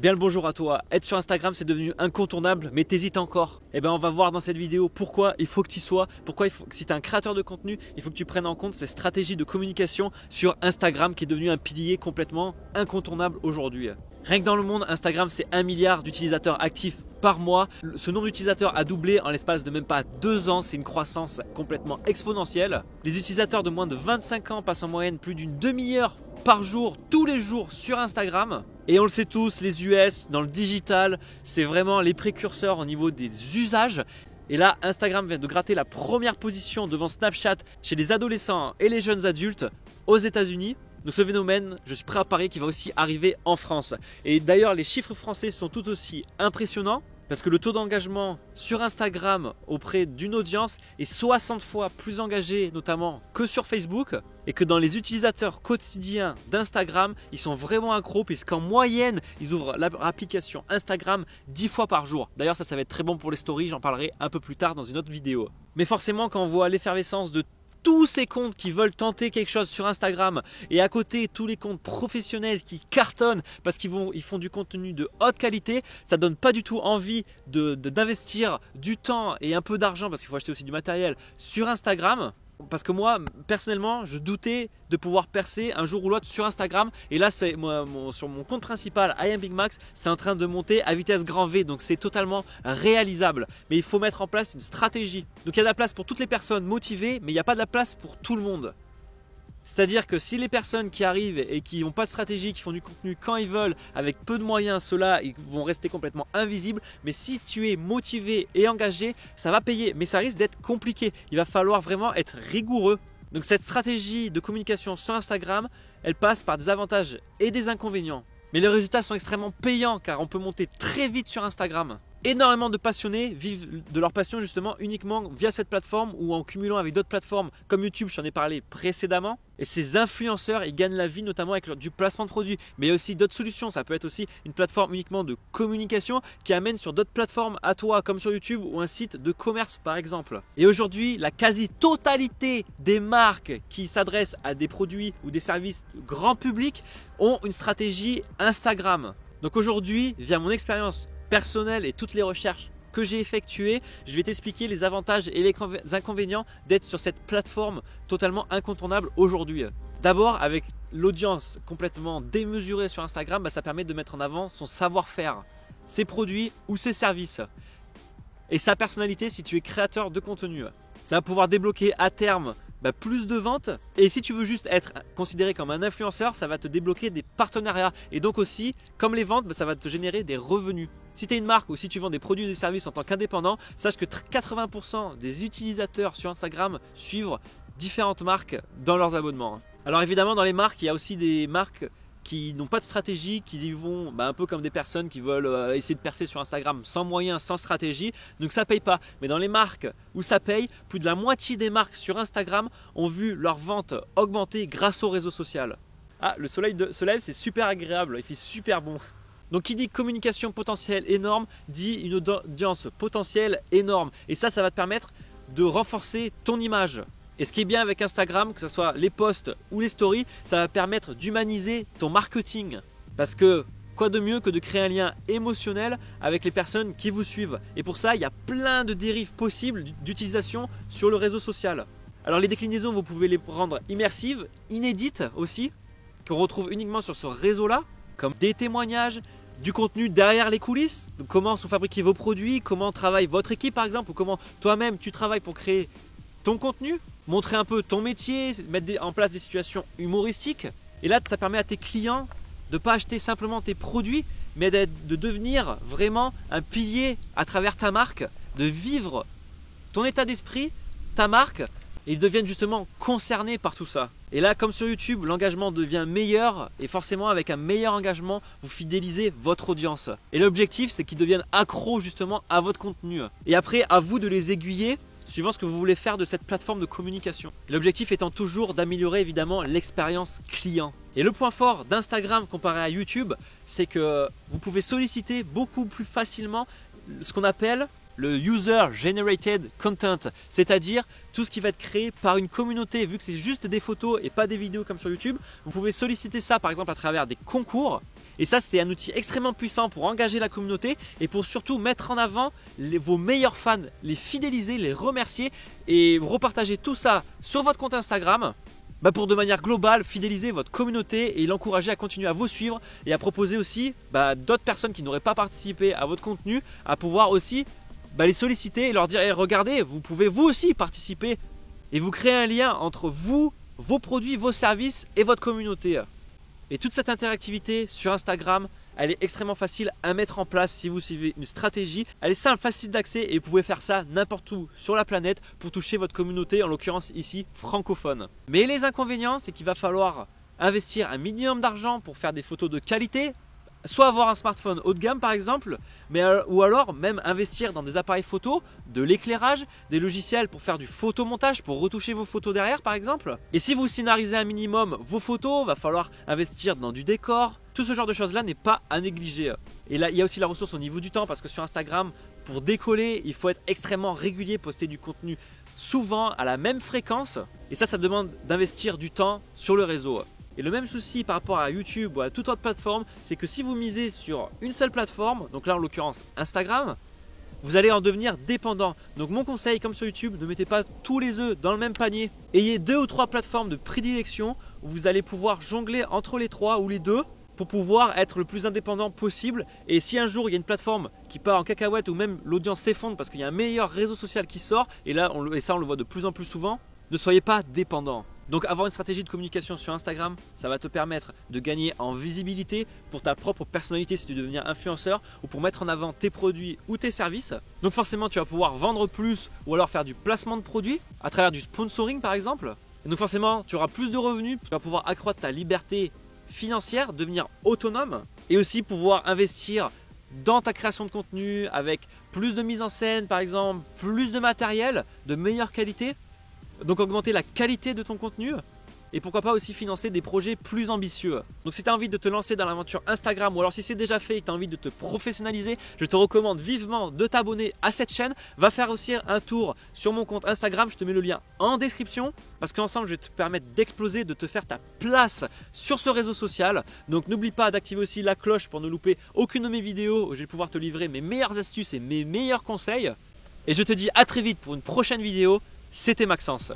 Bien le bonjour à toi, être sur Instagram c'est devenu incontournable mais t'hésites encore. Eh bien on va voir dans cette vidéo pourquoi il faut que tu y sois, pourquoi il faut que si tu es un créateur de contenu, il faut que tu prennes en compte ces stratégies de communication sur Instagram qui est devenu un pilier complètement incontournable aujourd'hui. Rien que dans le monde, Instagram c'est 1 milliard d'utilisateurs actifs par mois. Ce nombre d'utilisateurs a doublé en l'espace de même pas 2 ans, c'est une croissance complètement exponentielle. Les utilisateurs de moins de 25 ans passent en moyenne plus d'une demi-heure par jour, tous les jours sur Instagram. Et on le sait tous, les US dans le digital, c'est vraiment les précurseurs au niveau des usages. Et là, Instagram vient de gratter la première position devant Snapchat chez les adolescents et les jeunes adultes aux États-Unis. Donc ce phénomène, je suis prêt à parier qu'il va aussi arriver en France. Et d'ailleurs, les chiffres français sont tout aussi impressionnants. Parce que le taux d'engagement sur Instagram auprès d'une audience est 60 fois plus engagé notamment que sur Facebook. Et que dans les utilisateurs quotidiens d'Instagram, ils sont vraiment accros puisqu'en moyenne, ils ouvrent l'application Instagram 10 fois par jour. D'ailleurs ça va être très bon pour les stories, j'en parlerai un peu plus tard dans une autre vidéo. Mais forcément quand on voit l'effervescence de tous ces comptes qui veulent tenter quelque chose sur Instagram et à côté tous les comptes professionnels qui cartonnent parce qu'ils font du contenu de haute qualité, ça donne pas du tout envie d'investir du temps et un peu d'argent parce qu'il faut acheter aussi du matériel sur Instagram. Parce que moi, personnellement, je doutais de pouvoir percer un jour ou l'autre sur Instagram. Et là, sur mon compte principal, I Am Big Max, c'est en train de monter à vitesse grand V. Donc, c'est totalement réalisable. Mais il faut mettre en place une stratégie. Donc, il y a de la place pour toutes les personnes motivées, mais il n'y a pas de la place pour tout le monde. C'est-à-dire que si les personnes qui arrivent et qui n'ont pas de stratégie, qui font du contenu quand ils veulent, avec peu de moyens, ceux-là ils vont rester complètement invisibles. Mais si tu es motivé et engagé, ça va payer. Mais ça risque d'être compliqué. Il va falloir vraiment être rigoureux. Donc cette stratégie de communication sur Instagram, elle passe par des avantages et des inconvénients. Mais les résultats sont extrêmement payants car on peut monter très vite sur Instagram. Énormément de passionnés vivent de leur passion justement uniquement via cette plateforme ou en cumulant avec d'autres plateformes comme YouTube, j'en ai parlé précédemment. Et ces influenceurs, ils gagnent la vie notamment avec du placement de produits. Mais il y a aussi d'autres solutions, ça peut être aussi une plateforme uniquement de communication qui amène sur d'autres plateformes à toi comme sur YouTube ou un site de commerce par exemple. Et aujourd'hui, la quasi-totalité des marques qui s'adressent à des produits ou des services grand public ont une stratégie Instagram. Donc aujourd'hui, via mon expérience personnel et toutes les recherches que j'ai effectuées, je vais t'expliquer les avantages et les inconvénients d'être sur cette plateforme totalement incontournable aujourd'hui. D'abord, avec l'audience complètement démesurée sur Instagram, ça permet de mettre en avant son savoir-faire, ses produits ou ses services et sa personnalité si tu es créateur de contenu. Ça va pouvoir débloquer à terme plus de ventes, et si tu veux juste être considéré comme un influenceur, ça va te débloquer des partenariats et donc aussi comme les ventes, ça va te générer des revenus. Si tu es une marque ou si tu vends des produits ou des services en tant qu'indépendant, sache que 80% des utilisateurs sur Instagram suivent différentes marques dans leurs abonnements. Alors évidemment dans les marques, il y a aussi des marques qui n'ont pas de stratégie, qui y vont un peu comme des personnes qui veulent essayer de percer sur Instagram sans moyens, sans stratégie, donc ça paye pas. Mais dans les marques où ça paye, plus de la moitié des marques sur Instagram ont vu leurs ventes augmenter grâce au réseau social. Ah, le soleil se lève, c'est super agréable, il fait super bon. Donc qui dit communication potentielle énorme, dit une audience potentielle énorme. Et ça va te permettre de renforcer ton image. Et ce qui est bien avec Instagram, que ce soit les posts ou les stories, ça va permettre d'humaniser ton marketing. Parce que quoi de mieux que de créer un lien émotionnel avec les personnes qui vous suivent. Et pour ça, il y a plein de dérives possibles d'utilisation sur le réseau social. Alors les déclinaisons, vous pouvez les rendre immersives, inédites aussi, qu'on retrouve uniquement sur ce réseau-là, comme des témoignages, du contenu derrière les coulisses, donc comment sont fabriqués vos produits, comment travaille votre équipe par exemple, ou comment toi-même tu travailles pour créer ton contenu, montrer un peu ton métier, mettre en place des situations humoristiques. Et là, ça permet à tes clients de ne pas acheter simplement tes produits, mais de devenir vraiment un pilier à travers ta marque, de vivre ton état d'esprit, ta marque, et ils deviennent justement concernés par tout ça. Et là, comme sur YouTube, l'engagement devient meilleur et forcément avec un meilleur engagement, vous fidélisez votre audience. Et l'objectif, c'est qu'ils deviennent accros justement à votre contenu. Et après, à vous de les aiguiller suivant ce que vous voulez faire de cette plateforme de communication. L'objectif étant toujours d'améliorer évidemment l'expérience client. Et le point fort d'Instagram comparé à YouTube, c'est que vous pouvez solliciter beaucoup plus facilement ce qu'on appelle le User Generated Content, c'est-à-dire tout ce qui va être créé par une communauté. Vu que c'est juste des photos et pas des vidéos comme sur YouTube, vous pouvez solliciter ça par exemple à travers des concours Et ça, c'est un outil extrêmement puissant pour engager la communauté et pour surtout mettre en avant vos meilleurs fans, les fidéliser, les remercier et repartager tout ça sur votre compte Instagram pour de manière globale fidéliser votre communauté et l'encourager à continuer à vous suivre et à proposer aussi d'autres personnes qui n'auraient pas participé à votre contenu à pouvoir aussi les solliciter et leur dire hey, regardez, vous pouvez vous aussi participer et vous créer un lien entre vous, vos produits, vos services et votre communauté. Et toute cette interactivité sur Instagram, elle est extrêmement facile à mettre en place si vous suivez une stratégie. Elle est simple, facile d'accès et vous pouvez faire ça n'importe où sur la planète pour toucher votre communauté, en l'occurrence ici francophone. Mais les inconvénients, c'est qu'il va falloir investir un minimum d'argent pour faire des photos de qualité, soit avoir un smartphone haut de gamme par exemple, ou alors même investir dans des appareils photo, de l'éclairage, des logiciels pour faire du photomontage, pour retoucher vos photos derrière par exemple. Et si vous scénarisez un minimum vos photos, va falloir investir dans du décor. Tout ce genre de choses là n'est pas à négliger. Et là il y a aussi la ressource au niveau du temps parce que sur Instagram, pour décoller, il faut être extrêmement régulier, poster du contenu souvent à la même fréquence. Et ça demande d'investir du temps sur le réseau. Et le même souci par rapport à YouTube ou à toute autre plateforme, c'est que si vous misez sur une seule plateforme, donc là en l'occurrence Instagram, vous allez en devenir dépendant. Donc mon conseil, comme sur YouTube, ne mettez pas tous les œufs dans le même panier. Ayez 2 ou 3 plateformes de prédilection où vous allez pouvoir jongler entre les 3 ou les 2 pour pouvoir être le plus indépendant possible. Et si un jour il y a une plateforme qui part en cacahuète ou même l'audience s'effondre parce qu'il y a un meilleur réseau social qui sort, et ça on le voit de plus en plus souvent, ne soyez pas dépendant. Donc avoir une stratégie de communication sur Instagram, ça va te permettre de gagner en visibilité pour ta propre personnalité si tu veux devenir influenceur ou pour mettre en avant tes produits ou tes services. Donc forcément tu vas pouvoir vendre plus ou alors faire du placement de produits à travers du sponsoring par exemple. Et donc forcément tu auras plus de revenus, tu vas pouvoir accroître ta liberté financière, devenir autonome et aussi pouvoir investir dans ta création de contenu avec plus de mise en scène par exemple, plus de matériel de meilleure qualité. Donc augmenter la qualité de ton contenu et pourquoi pas aussi financer des projets plus ambitieux. Donc si tu as envie de te lancer dans l'aventure Instagram ou alors si c'est déjà fait et que tu as envie de te professionnaliser, je te recommande vivement de t'abonner à cette chaîne. Va faire aussi un tour sur mon compte Instagram, je te mets le lien en description parce qu'ensemble je vais te permettre d'exploser, de te faire ta place sur ce réseau social. Donc n'oublie pas d'activer aussi la cloche pour ne louper aucune de mes vidéos où je vais pouvoir te livrer mes meilleures astuces et mes meilleurs conseils. Et je te dis à très vite pour une prochaine vidéo. C'était Maxence.